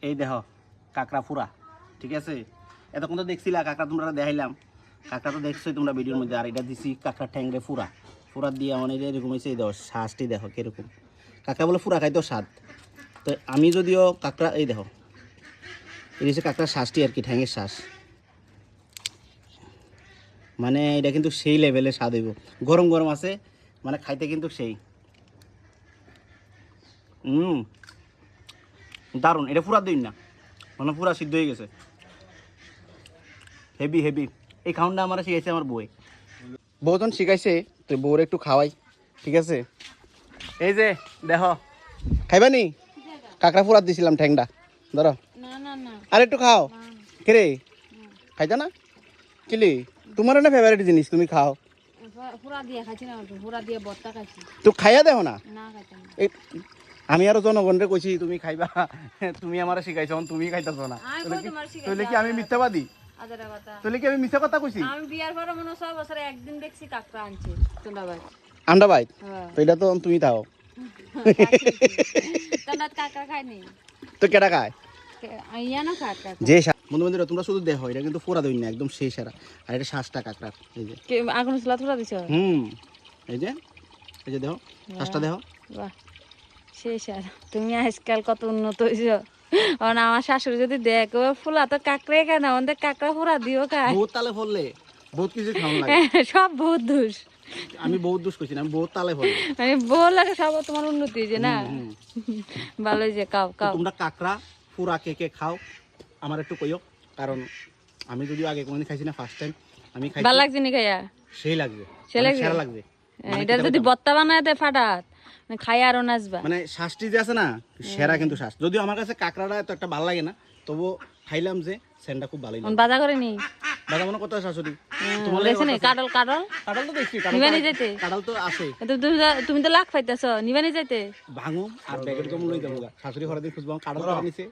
এই দেখো কাঁকড়া ফুরা, ঠিক আছে? এতক্ষণ তো দেখছিলা কাঁকড়া, তোমরা দেখাইলাম কাঁকড়া তো দেখছোই তোমরা ভিডিওর মধ্যে। আর এটা দিছি কাঁকড়া ঠ্যাংরে ফুরা, ফুরা দিয়ে অনেক এরকম হয়েছে। এই দেখো শ্বাসটি দেখো কীরকম, কাঁকড়া বলে ফুরা খাইতো স্বাদ। তো আমি যদিও কাঁকড়া, এই দেখো এই হচ্ছে কাঁকড়ার শ্বাসটি আর কি, ঠ্যাংয়ের শ্বাস। মানে এটা কিন্তু সেই লেভেলে স্বাদ হইব, গরম গরম আছে, মানে খাইতে কিন্তু সেই দারুণ। এটা পুরা দিন না, মানে পুরা সিদ্ধ হয়ে গেছে, হেভি হেভি। এই খাউনটা আমার শিখাইছে আমার বই, বউজন শিখাইছে, তো বউর একটু খাওয়াই, ঠিক আছে? এই যে দেখো, খাইবা নি? কাঁকড়া ফুরাত দিছিলাম ঠ্যাংটা, ধরো। আর একটু খাও। কে খাইতা না কিলি? তোমার না ফেভারিট জিনিস, তুমি খাও। তো খাইয়া দেখো না। আমি আরো জনগণরে কইছি তুমি খাইবা, তুমি আমার শিখাইছ, তুমি খাইতাছ না, তাহলে কি আমি মিথ্যাবাদী? তাহলে কি আমি মিথ্যা কথা কইছি? আমি বিয়ার পরে মনে 6 বছরে একদিন দেখছি কাকড়া আনছে তোন্ডাবাই। আন্ডাবাই তো এটা তো তুমি তাও। তোন্ডাত কাকড়া খাইনি তো কেডা খায়? আইয়া না কাকড়া যে বন্ধু বান্ধবরা তোমরা শুধু দেখো, এটা কিন্তু পুরা দই না, একদম সেই সারা। আর এটা শ্বাসটা কাকড়ার, এই যে আগুন চুলা তোরা দিছ। এই যে দেখো শ্বাসটা দেখো। বাহ শেষ। আর তুমি আজকাল কত উন্নত হইছো। আর আমার শাশুড়ি যদি দেখো ফুলা তো কাকড়ে কেন, আমাদের কাকড়া ফুরা দিও খায়। বহুত তালে ফললে বহুত কিছু খাওয়া লাগে। সব বহুত দোষ। আমি বহুত দোষ কইছি না, আমি বহুত তালে ফললে। মানে বল লাগে সব তোমার উন্নতি হইছে না। ভালোই যে খাও খাও। তোমরা কাকড়া পুরা কে কে খাও আমার একটু কইও, কারণ আমি যদিও আগে কোনদিন খাইছি না, ফার্স্ট টাইম আমি খাইছি। ভালো লাগছে নি খাইয়া? সেই লাগবে, সেই লাগবে, সেরা লাগবে। এটা যদি ভর্তা বানায় দে ফাটাত, মানে খাই আরো নাচবা। মানে শ্বাসটি যে আছে না, সেরা কিন্তু শ্বাস। যদিও আমার কাছে কাঁকড়াটা এত একটা ভালো লাগে না, তবু খাইলাম যে সেন্টটা খুব ভালোই লাগে। বাজা করে নি বাজা মনে কত শাশুড়ি তোমার লাগছে নি? কাটল কাটল কাঁঠাল তো দেখছি, নিবানি যাইতে কাঁঠাল তো আছে। তুমি তো লাখ পাইতেছ নিবানি যাইতে। ভাঙো আর ব্যাগের কম লই যাবো, শাশুড়ি ঘরে দিয়ে খুঁজবো কাঁঠাল নিচে।